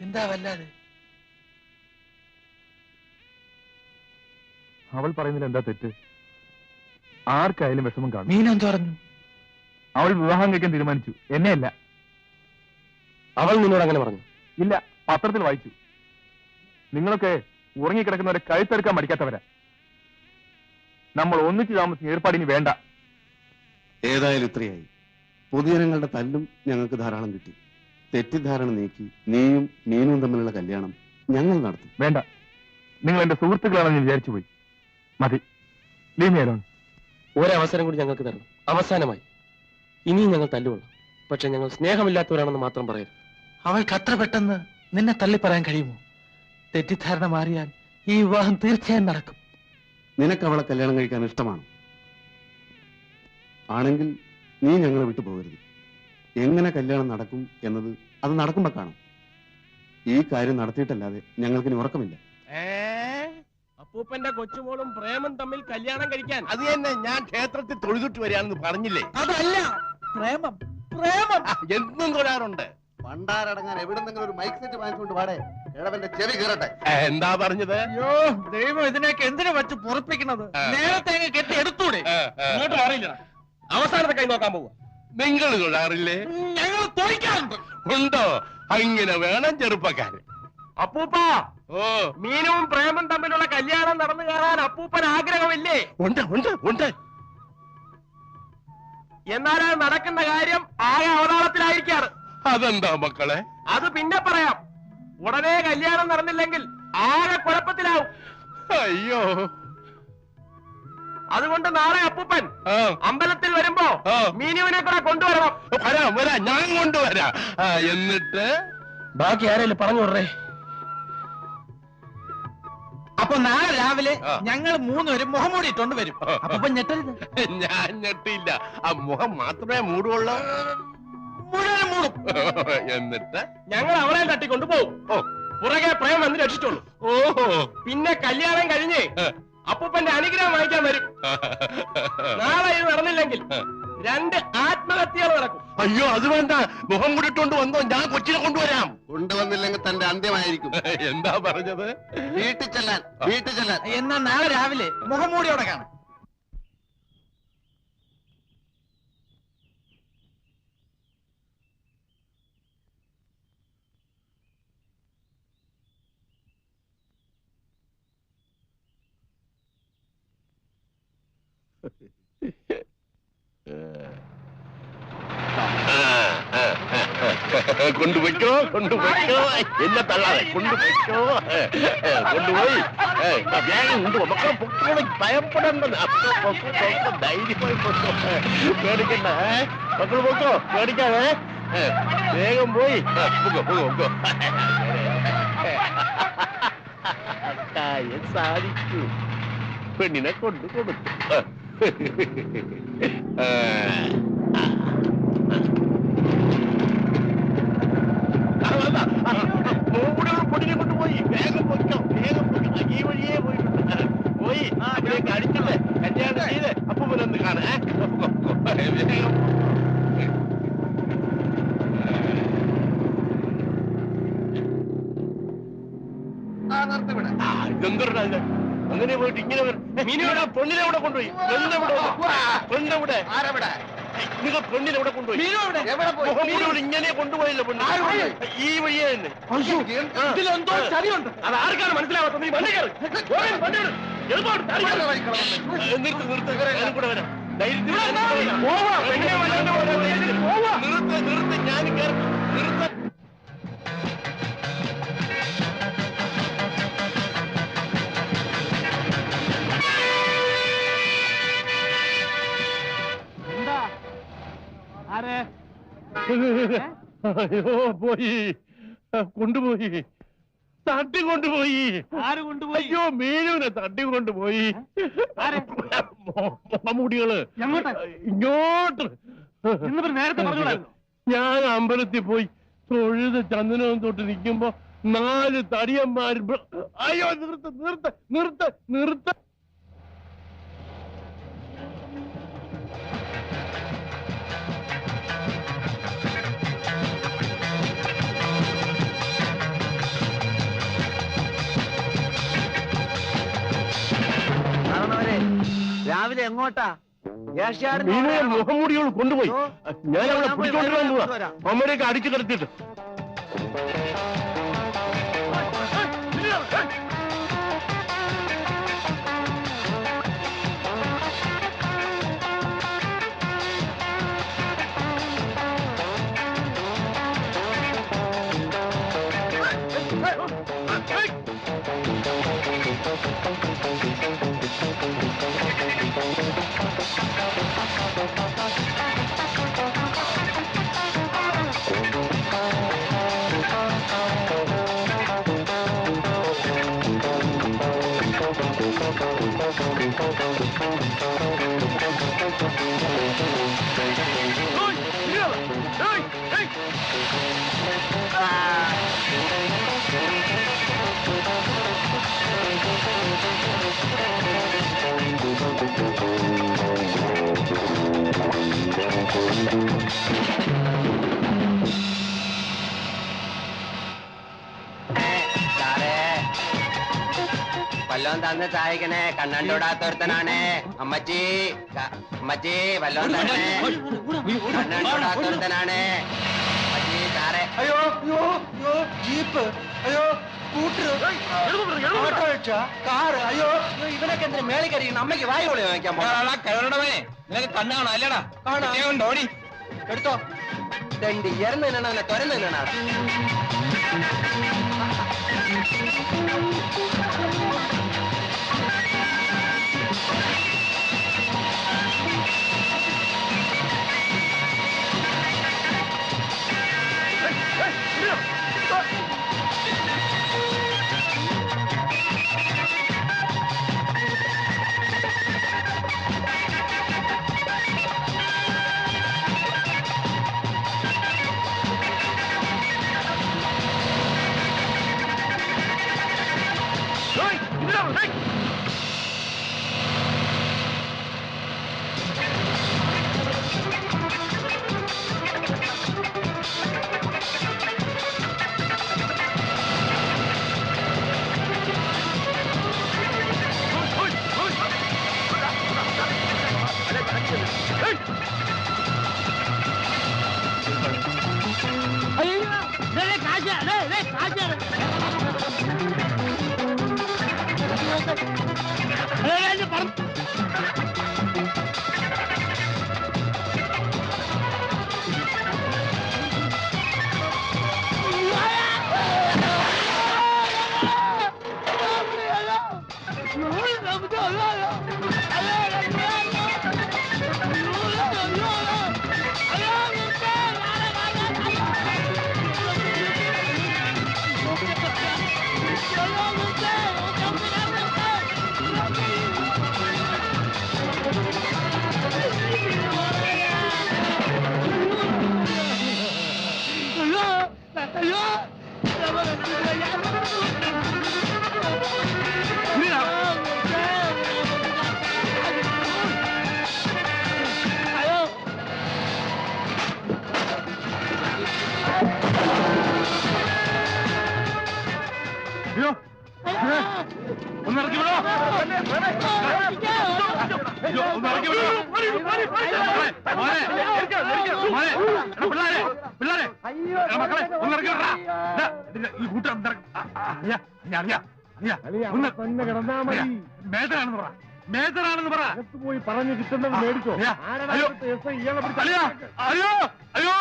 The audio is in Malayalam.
എന്താ വല്ലാതെ? അവൾ പറയുന്നതിൽ എന്താ തെറ്റ്? ആർക്കായാലും വിഷമം കാണും. മീനെന്ത് പറഞ്ഞു? അവൾ വിവാഹം കഴിക്കാൻ തീരുമാനിച്ചു, എന്നെയല്ല. അവൾ നിന്നോട് അങ്ങനെ പറഞ്ഞു? ഇല്ല, പത്രത്തിൽ വായിച്ചു. നിങ്ങളൊക്കെ ഉറങ്ങിക്കിടക്കുന്നവരെ കഴുത്തെടുക്കാൻ മടിക്കാത്തവരാ. നമ്മൾ ഒന്നിച്ച് താമസിക്കുന്ന ഏർപ്പാടിന് വേണ്ട. ഏതായാലും ഇത്രയായി. പൊതുജനങ്ങളുടെ തല്ലും ഞങ്ങൾക്ക് ധാരാളം കിട്ടി. തെറ്റിദ്ധാരണ നീക്കി നീയും മീനും തമ്മിലുള്ള കല്യാണം ഞങ്ങൾ നടത്തും. വേണ്ട, നിങ്ങൾ എന്റെ സുഹൃത്തുക്കളാണെന്ന് വിചാരിച്ചു പോയി. മതി, ലീവ് മീ അലോൺ. ഒരവസരം കൂടി ഞങ്ങൾക്ക് തരണം, അവസാനമായി. ഇനിയും ഞങ്ങൾ തല്ലുകൊള്ളാം, പക്ഷെ ഞങ്ങൾ സ്നേഹമില്ലാത്തവരാണെന്ന് മാത്രം പറയരുത്. അവൾക്ക് അത്ര പെട്ടെന്ന് നിന്നെ തള്ളി പറയാൻ കഴിയുമോ? തെറ്റിദ്ധാരണ മാറിയാൽ ഈ വിവാഹം തീർച്ചയായും നടക്കും. നിനക്ക് അവളെ കല്യാണം കഴിക്കാൻ ഇഷ്ടമാണ് ആണെങ്കിൽ നീ ഞങ്ങളെ വിട്ടു പോകരുത്. എങ്ങനെ കല്യാണം നടക്കും എന്നത് അത് നടക്കുമ്പോ കാണാം. ഈ കാര്യം നടത്തിയിട്ടല്ലാതെ ഞങ്ങൾക്കിനി ഉറക്കമില്ല. അപ്പൂപ്പന്റെ കൊച്ചുമോളും പ്രേമം തമ്മിൽ കല്യാണം കഴിക്കാൻ അത് തന്നെ ഞാൻ ക്ഷേത്രത്തിൽ തൊഴുതിട്ട് വരികയാണെന്ന് പറഞ്ഞില്ലേ? അതല്ല പ്രേമം, പ്രേമം എന്നും തൊഴാറുണ്ട്. പണ്ടാരടങ്ങാൻ എവിടെന്നെങ്കിലും ഒരു മൈക്ക് സെറ്റ് വാങ്ങിച്ചുകൊണ്ട് പാടെ ഇടവന്റെ ചെവി കീറട്ടെ. എന്താ പറഞ്ഞത്? അയ്യോ ദൈവം, ഇതിനൊക്കെ എന്തിനു വെച്ച് പൊറപ്പിക്കണത്? നേരത്തെ കെട്ടി എടുത്തൂടെ? ഇങ്ങോട്ട് മാറിയില്ല. അവസാനത്തെ കൈ നോക്കാൻ പോവുക. നിങ്ങൾ തൊഴാറില്ലേ? ഞങ്ങൾ തൊഴിക്കാറുണ്ട്. ഉണ്ടോ? അങ്ങനെ വേണം ചെറുപ്പക്കാര്. അപ്പൂപ്പ, ഓ, മീനും പ്രേമം തമ്മിലുള്ള കല്യാണം നടന്നു കയറാൻ അപ്പൂപ്പൻ ആഗ്രഹമില്ലേ? ഉണ്ട് ഉണ്ട് ഉണ്ട്. എന്നാൽ നടക്കുന്ന കാര്യം ആകെ അവതാളത്തിലായിരിക്കാറ്. അതെന്താ മക്കളെ? അത് പിന്നെ പറയാം. ഉടനെ കല്യാണം നടന്നില്ലെങ്കിൽ ആകെ കുഴപ്പത്തിലാവും. അയ്യോ, അതുകൊണ്ട് നാളെ അപ്പൂപ്പൻ അമ്പലത്തിൽ വരുമ്പോ മീനുവിനെ കൂടെ കൊണ്ടുവരണം. വരാം വരാം, ഞാൻ കൊണ്ടുവരാം. എന്നിട്ട് ബാക്കി ആരെങ്കിലും പറഞ്ഞു വിടറേ. അപ്പൊ നാളെ രാവിലെ ഞങ്ങൾ മൂന്നുപേരും മുഖംമൂടി ഇട്ടോണ്ട് വരും. അപ്പൊ ഞെട്ടരുത്. ഞാൻ ഞെട്ടില്ല, ആ മുഖം മാത്രമേ മൂടുള്ളൂ. മുഴുവൻ മൂടും. എന്നിട്ട് ഞങ്ങൾ അവളെ തട്ടിക്കൊണ്ടു പോകും. പുറകെ പ്രേം വന്ന് രക്ഷിച്ചോളൂ. ഓഹോ, പിന്നെ കല്യാണം കഴിഞ്ഞ് അപ്പൂപ്പന്റെ അനുഗ്രഹം വാങ്ങിക്കാൻ വരും. നാളെ ഇത് നടന്നില്ലെങ്കിൽ 2 ആത്മഹത്യകൾ നടക്കും. അയ്യോ, അത് വേണ്ട. മുഖം കൂടിട്ടോണ്ട് വന്നോ, ഞാൻ കൊച്ചിനെ കൊണ്ടുവരാം. കൊണ്ടുവന്നില്ലെങ്കിൽ തന്റെ അന്ത്യമായിരിക്കും. എന്താ പറഞ്ഞത്? വീട്ടിൽ ചെല്ലാൻ, വീട്ടിൽ ചെല്ലാൻ. എന്നാ നാളെ രാവിലെ മുഖംമൂടിയോടെ കാണാം. കൊണ്ടുപോയിക്കോ, കൊണ്ടുപോയിക്കോ, എന്നെ തള്ളാതെ കൊണ്ടുപോയിക്കോ. കൊണ്ടുപോയി വേഗം കൊണ്ടുപോ. മക്കളെ പൊക്കോളെ, ഭയപ്പെടേണ്ടത്. ധൈര്യമായി പൊക്കോ, പേടിക്കണ്ട. മക്കൾ പൊക്കോ, പേടിക്കാതെ. വേഗം പോയി പൊക്കോ പൊക്കോ പൊക്കോ. സാധിച്ചു, പെണ്ണിനെ കൊണ്ടു കൊടുത്തു. പൊടിനെ കൊണ്ടുപോയി. വേഗം പൊയ്ക്കോ, വേഗം പൊയ്ക്കോ. ഈ വഴിയേ പോയിട്ടുണ്ട്. പോയി അതിലേക്ക് അടിച്ചിട്ട് കല്യാണം ചെയ്ത് അപ്പൂപ്പനൊന്ന് കാണാ. വേഗം ഇതെന്തോടാ ഇത്? അങ്ങനെ പോയിട്ട് ഇങ്ങനെ മീനുവിടെ പെണ്ണിനെ ഇവിടെ കൊണ്ടുപോയി. പെണ്ണെവിടെ? ആരവിടെ? നിങ്ങൾ പെണ്ണിനെ ഇവിടെ കൊണ്ടുപോയി. ഇങ്ങനെ കൊണ്ടുപോയില്ല പെണ്ണ്. ഈ വഴിയെ തന്നെ. ഇതിലെന്തോ ചതിയുണ്ട്. അത് ആർക്കാണ് മനസ്സിലാവാത്തത്? നീ വണ്ടി കയറി. നിർത്ത് നിർത്ത്, ഞാനും കൂടെ വരാം. ധൈര്യത്തിൽ നിർത്ത് നിർത്ത്, ഞാൻ കയറി. നിർത്ത. അയ്യോ, പോയി, കൊണ്ടുപോയി, തട്ടിക്കൊണ്ടുപോയി. ആര് കൊണ്ടുപോയി? അയ്യോ, മീനുവിനെ തട്ടിക്കൊണ്ടുപോയി. മുടികള് ഇങ്ങോട്ട്. നേരത്തെ പറഞ്ഞോളായിരുന്നു. ഞാൻ അമ്പലത്തിൽ പോയി തൊഴുത് ചന്ദനവും തൊട്ട് നിൽക്കുമ്പോ 4 തടിയന്മാർ. അയ്യോ, നിർത്ത് നിർത്ത് നിർത്ത് നിർത്ത്. എങ്ങോട്ടാ? മീനുയെ മുഖംമൂടിയോട് കൊണ്ടുപോയി. ഞാൻ അവിടെ പിടിച്ചോണ്ടിരാൻ പോവാ. അമ്മയൊക്കെ അടിച്ചു കിടത്തിട്ട്. വല്ലോം തന്ന് സഹായിക്കണേ, കണ്ണണ്ടോടാത്തൊരുത്തനാണ്. അമ്മച്ചി അമ്മച്ചി വല്ലോം തന്നെ, കണ്ണണ്ടോടാത്തൊരുത്തനാണ്. അമ്മച്ചി സാറേ. അയ്യോ അയ്യോ അയ്യോ, ജീപ്പ്, അയ്യോ സ്കൂട്ടർ, ഓട്ടോറിക്ഷ, കാറ്, അയ്യോ ഇവനൊക്കെ എന്തിനാ മേളിൽ കയറിയിരിക്കണം? അമ്മയ്ക്ക് വായു പൊളി വാങ്ങിക്കാൻ കരുണമേ, നിനക്ക് കണ്ണ് കാണാം അല്ലടാ? കാണാം. ഓടി എടുത്തോ. തെണ്ടി ഇറന്ന് നിന്നാണ് തുരന്ന് നിന്നാണ്. ഒന്നിറക്കി വിടോ, ഒന്നിറക്കി വിടോ. പിള്ളേരെ പിള്ളേരെ മക്കളെ ഒന്നിറക്കി വിടാ. ഈ കൂട്ടം മേജറാണെന്ന് പറ, മേജറാണെന്ന് പറ. പോയി പറഞ്ഞു കിട്ടുന്നത് മേടിച്ചോ. അയ്യോ അയ്യോ അയ്യോ.